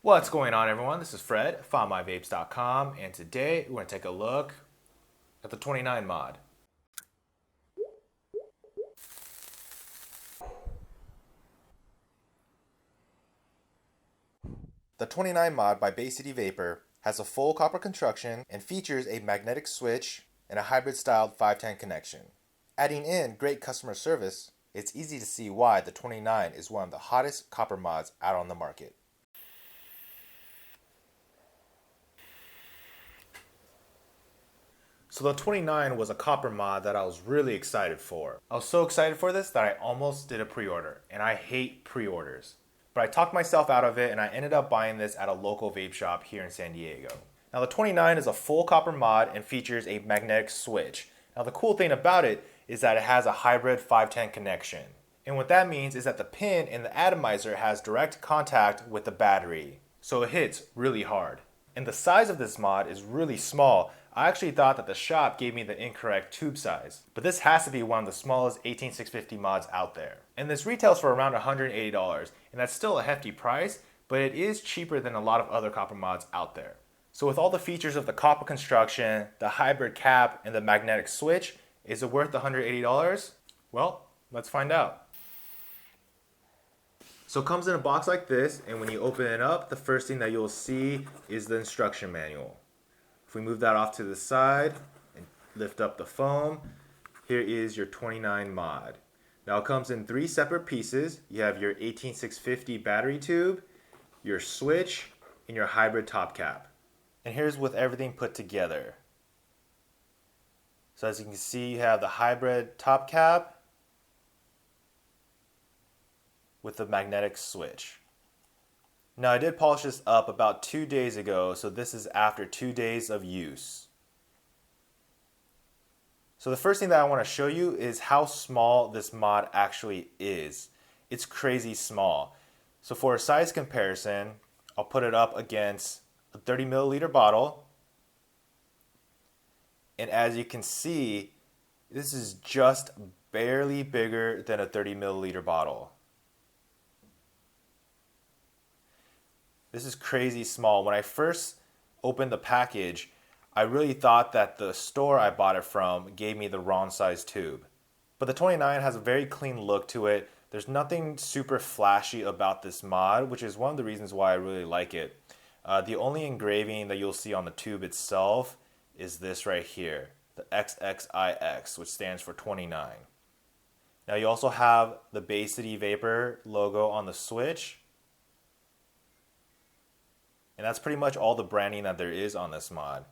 What's going on, everyone? This is Fred, findmyvapes.com, and today we're going to take a look at the 29 mod. The 29 mod by Bay City Vapor has a full copper construction and features a magnetic switch and a hybrid-styled 510 connection. Adding in great customer service, it's easy to see why the 29 is one of the hottest copper mods out on the market. So the 29 was a copper mod that I was really excited for. I was so excited for this that I almost did a pre-order, and I hate pre-orders. But I talked myself out of it, and I ended up buying this at a local vape shop here in San Diego. Now the 29 is a full copper mod and features a magnetic switch. Now the cool thing about it is that it has a hybrid 510 connection. And what that means is that the pin in the atomizer has direct contact with the battery, so it hits really hard. And the size of this mod is really small. I actually thought that the shop gave me the incorrect tube size, but this has to be one of the smallest XXIX mods out there. And this retails for around $180, and that's still a hefty price, but it is cheaper than a lot of other copper mods out there. So with all the features of the copper construction, the hybrid cap, and the magnetic switch, is it worth the $180? Well, let's find out. So it comes in a box like this, and when you open it up, the first thing that you'll see is the instruction manual. If we move that off to the side and lift up the foam, here is your 29 mod. Now it comes in 3 separate pieces. You have your 18650 battery tube, your switch, and your hybrid top cap. And here's with everything put together. So as you can see, you have the hybrid top cap with the magnetic switch. Now I did polish this up about 2 days ago, so this is after 2 days of use. So the first thing that I want to show you is how small this mod actually is. It's crazy small. So for a size comparison, I'll put it up against a 30 milliliter bottle. And as you can see, this is just barely bigger than a 30 milliliter bottle. This is crazy small. When I first opened the package, I really thought that the store I bought it from gave me the wrong size tube. But the 29 has a very clean look to it. There's nothing super flashy about this mod, which is one of the reasons why I really like it. The only engraving that you'll see on the tube itself is this right here, the XXIX, which stands for 29. Now you also have the Bay City Vapor logo on the switch. And that's pretty much all the branding that there is on this mod.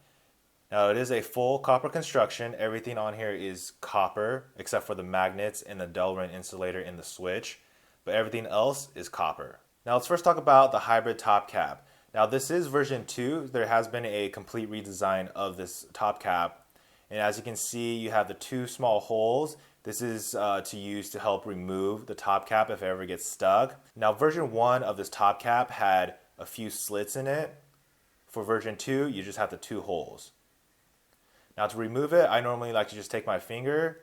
Now it is a full copper construction. Everything on here is copper except for the magnets and the Delrin insulator in the switch. But everything else is copper. Now let's first talk about the hybrid top cap. Now this is version 2. There has been a complete redesign of this top cap. And as you can see, you have the 2 small holes. This is to use to help remove the top cap if it ever gets stuck. Now version 1 of this top cap had a few slits in it. For version 2, you just have the 2 holes. Now to remove it, I normally like to just take my finger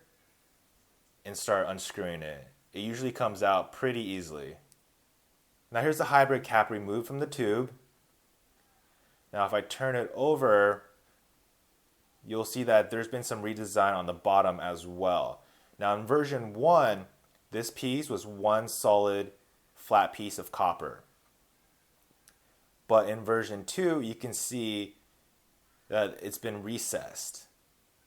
and start unscrewing it. It usually comes out pretty easily. Now here's the hybrid cap removed from the tube. Now if I turn it over, you'll see that there's been some redesign on the bottom as well. Now in version 1, this piece was one solid flat piece of copper. But in version 2, you can see that it's been recessed.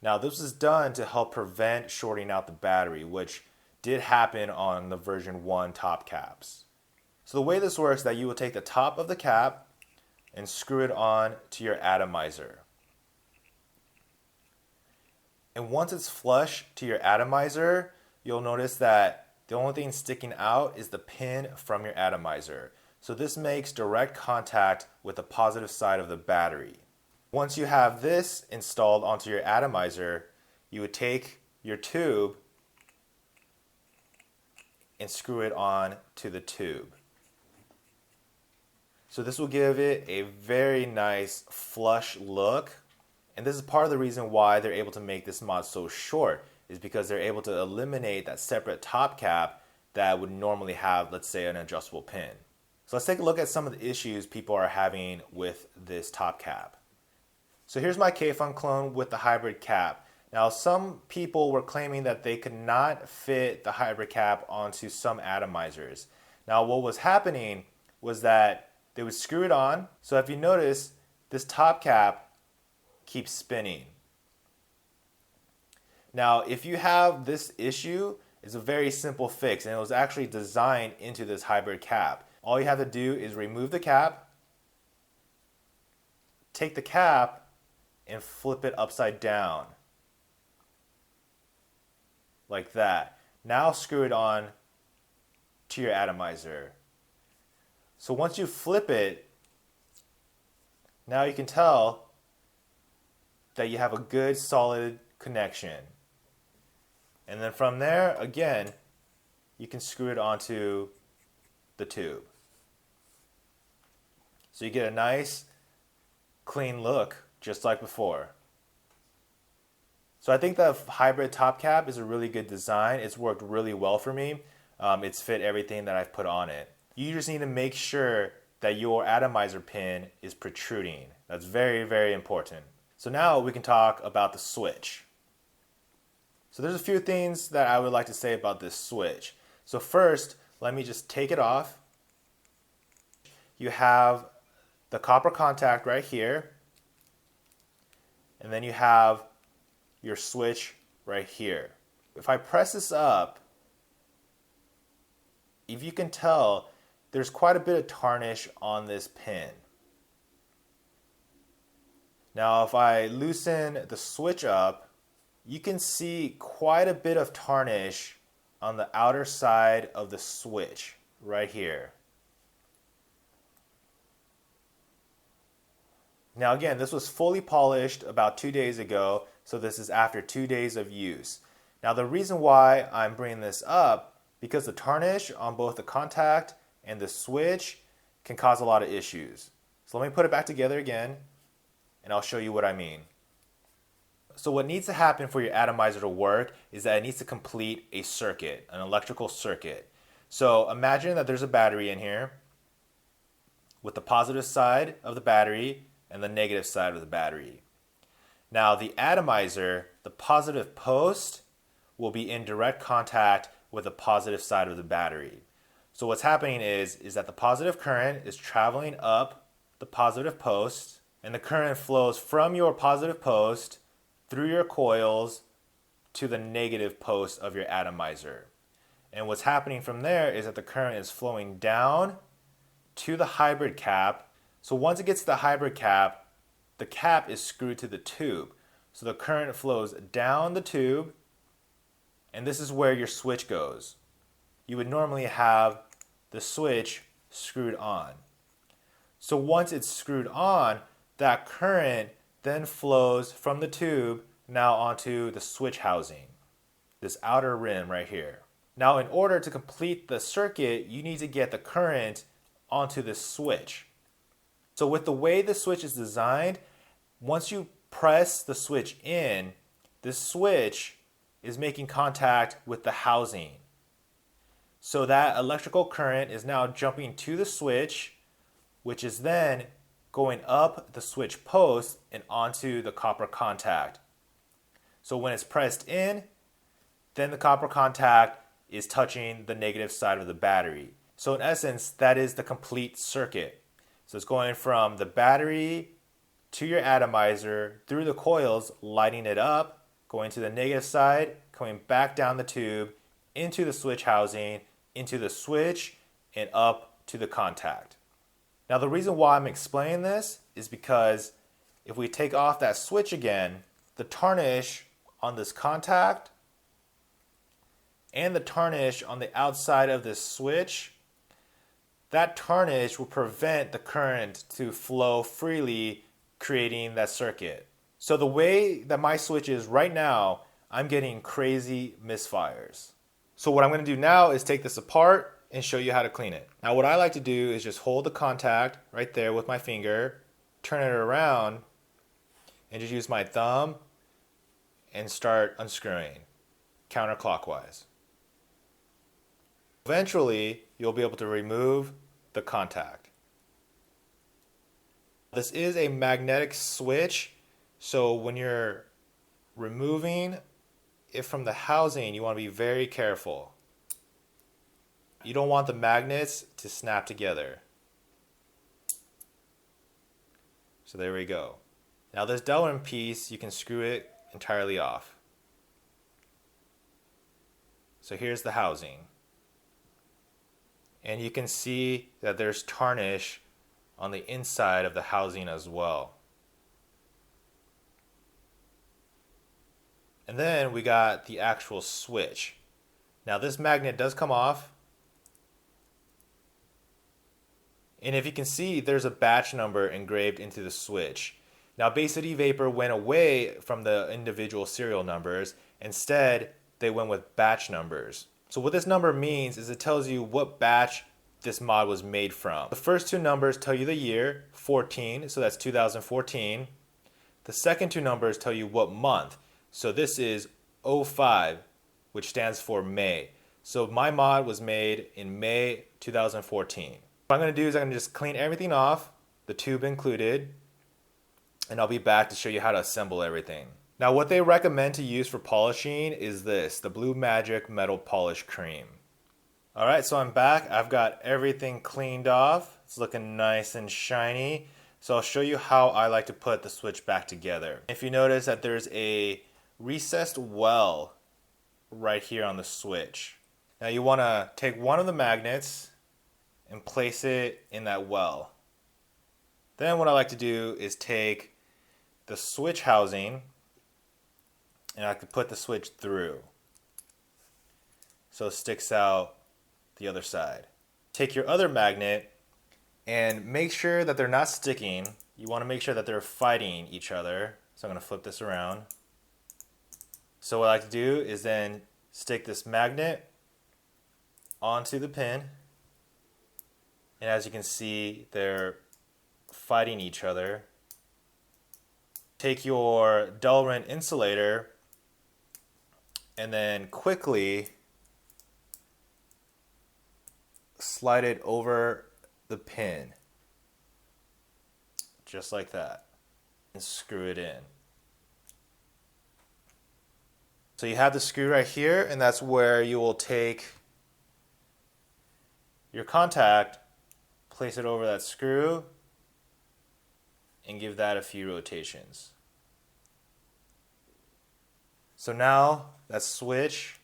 Now this is done to help prevent shorting out the battery, which did happen on the version 1 top caps. So the way this works is that you will take the top of the cap and screw it on to your atomizer. And once it's flush to your atomizer, you'll notice that the only thing sticking out is the pin from your atomizer. So this makes direct contact with the positive side of the battery. Once you have this installed onto your atomizer, you would take your tube and screw it on to the tube. So this will give it a very nice flush look. And this is part of the reason why they're able to make this mod so short, is because they're able to eliminate that separate top cap that would normally have, let's say, an adjustable pin. So let's take a look at some of the issues people are having with this top cap. So here's my Kfun clone with the hybrid cap. Now some people were claiming that they could not fit the hybrid cap onto some atomizers. Now what was happening was that they would screw it on. So if you notice, this top cap keeps spinning. Now if you have this issue, it's a very simple fix, and it was actually designed into this hybrid cap. All you have to do is remove the cap, take the cap, and flip it upside down. Like that. Now screw it on to your atomizer. So once you flip it, now you can tell that you have a good solid connection. And then from there, again, you can screw it onto the tube. So you get a nice, clean look, just like before. So I think the hybrid top cap is a really good design. It's worked really well for me. It's fit everything that I've put on it. You just need to make sure that your atomizer pin is protruding. That's very, very important. So now we can talk about the switch. So there's a few things that I would like to say about this switch. So first, let me just take it off. You have the copper contact right here, and then you have your switch right here. If I press this up, if you can tell, there's quite a bit of tarnish on this pin. Now if I loosen the switch up, you can see quite a bit of tarnish on the outer side of the switch right here. Now again, this was fully polished about 2 days ago, so this is after 2 days of use. Now the reason why I'm bringing this up, because the tarnish on both the contact and the switch can cause a lot of issues. So let me put it back together again, and I'll show you what I mean. So what needs to happen for your atomizer to work is that it needs to complete a circuit, an electrical circuit. So imagine that there's a battery in here with the positive side of the battery and the negative side of the battery. Now the atomizer, the positive post, will be in direct contact with the positive side of the battery. So what's happening is that the positive current is traveling up the positive post, and the current flows from your positive post through your coils to the negative post of your atomizer. And what's happening from there is that the current is flowing down to the hybrid cap. So once it gets to the hybrid cap, the cap is screwed to the tube. So the current flows down the tube, and this is where your switch goes. You would normally have the switch screwed on. So once it's screwed on, that current then flows from the tube now onto the switch housing, this outer rim right here. Now in order to complete the circuit, you need to get the current onto the switch. So with the way the switch is designed, once you press the switch in, this switch is making contact with the housing. So that electrical current is now jumping to the switch, which is then going up the switch post and onto the copper contact. So when it's pressed in, then the copper contact is touching the negative side of the battery. So in essence, that is the complete circuit. So it's going from the battery to your atomizer, through the coils, lighting it up, going to the negative side, coming back down the tube, into the switch housing, into the switch, and up to the contact. Now the reason why I'm explaining this is because if we take off that switch again, the tarnish on this contact and the tarnish on the outside of this switch, that tarnish will prevent the current to flow freely, creating that circuit. So the way that my switch is right now, I'm getting crazy misfires. So what I'm going to do now is take this apart and show you how to clean it. Now what I like to do is just hold the contact right there with my finger, turn it around, and just use my thumb and start unscrewing counterclockwise. Eventually, you'll be able to remove the contact. This is a magnetic switch, so when you're removing it from the housing, you want to be very careful. You don't want the magnets to snap together. So there we go. Now this Delrin piece, you can screw it entirely off. So here's the housing. And you can see that there's tarnish on the inside of the housing as well. And then we got the actual switch. Now this magnet does come off. And if you can see, there's a batch number engraved into the switch. Now Bay City Vapor went away from the individual serial numbers. Instead, they went with batch numbers. So what this number means is it tells you what batch this mod was made from. The first two numbers tell you the year, 14, so that's 2014. The second two numbers tell you what month. So this is 05, which stands for May. So my mod was made in May 2014. What I'm going to do is I'm going to just clean everything off, the tube included, and I'll be back to show you how to assemble everything. Now what they recommend to use for polishing is this, the Blue Magic Metal Polish Cream. Alright, so I'm back. I've got everything cleaned off. It's looking nice and shiny. So I'll show you how I like to put the switch back together. If you notice that there's a recessed well right here on the switch. Now you want to take one of the magnets and place it in that well. Then what I like to do is take the switch housing and I can put the switch through so it sticks out the other side. Take your other magnet and make sure that they're not sticking. You want to make sure that they're fighting each other. So I'm going to flip this around. So what I like to do is then stick this magnet onto the pin. And as you can see, they're fighting each other. Take your Delrin insulator and then quickly slide it over the pin. Just like that. And screw it in. So you have the screw right here, and that's where you will take your contact, place it over that screw, and give that a few rotations. So now that switch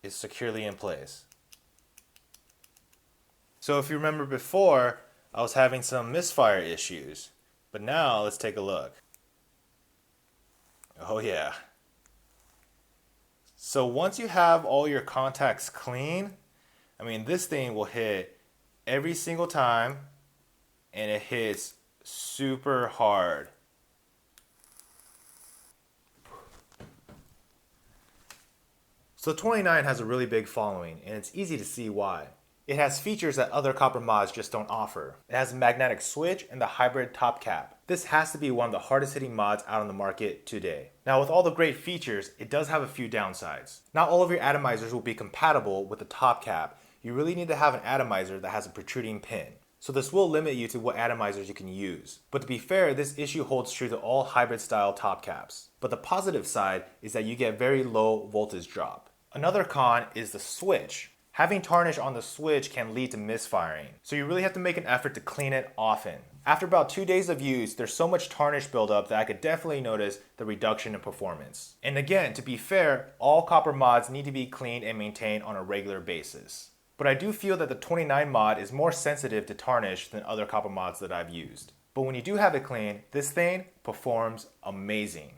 is securely in place. So if you remember before, I was having some misfire issues, but now let's take a look. Oh yeah. So once you have all your contacts clean, I mean this thing will hit every single time and it hits super hard. So 29 has a really big following and it's easy to see why. It has features that other copper mods just don't offer. It has a magnetic switch and the hybrid top cap. This has to be one of the hardest hitting mods out on the market today. Now with all the great features, it does have a few downsides. Not all of your atomizers will be compatible with the top cap. You really need to have an atomizer that has a protruding pin. So this will limit you to what atomizers you can use. But to be fair, this issue holds true to all hybrid style top caps. But the positive side is that you get very low voltage drop. Another con is the switch. Having tarnish on the switch can lead to misfiring, so you really have to make an effort to clean it often. After about 2 days of use, there's so much tarnish buildup that I could definitely notice the reduction in performance. And again, to be fair, all copper mods need to be cleaned and maintained on a regular basis. But I do feel that the 29 mod is more sensitive to tarnish than other copper mods that I've used. But when you do have it clean, this thing performs amazing.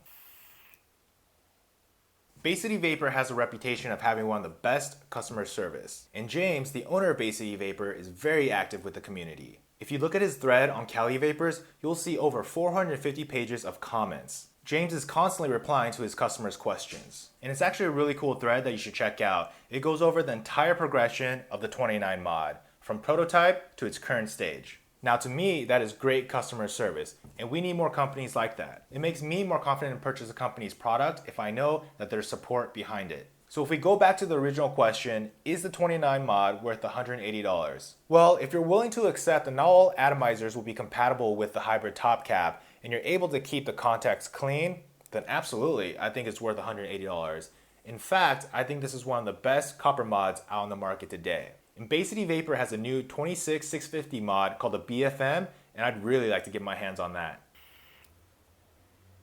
Bay City Vapor has a reputation of having one of the best customer service, and James, the owner of Bay City Vapor, is very active with the community. If you look at his thread on Cali Vapors, you'll see over 450 pages of comments. James is constantly replying to his customers' questions, and it's actually a really cool thread that you should check out. It goes over the entire progression of the 29 mod, from prototype to its current stage. Now to me, that is great customer service, and we need more companies like that. It makes me more confident to purchase a company's product if I know that there's support behind it. So if we go back to the original question, is the 29 mod worth $180? Well, if you're willing to accept that not all atomizers will be compatible with the hybrid top cap and you're able to keep the contacts clean, then absolutely, I think it's worth $180. In fact, I think this is one of the best copper mods out on the market today. And Bay City Vapor has a new 26650 mod called the BFM, and I'd really like to get my hands on that.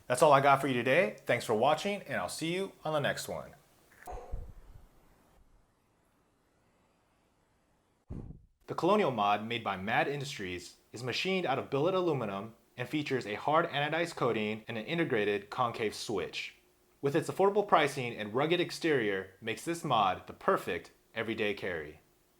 That's all I got for you today. Thanks for watching, and I'll see you on the next one. The Colonial mod, made by Mad Industries, is machined out of billet aluminum and features a hard anodized coating and an integrated concave switch. With its affordable pricing and rugged exterior, makes this mod the perfect everyday carry.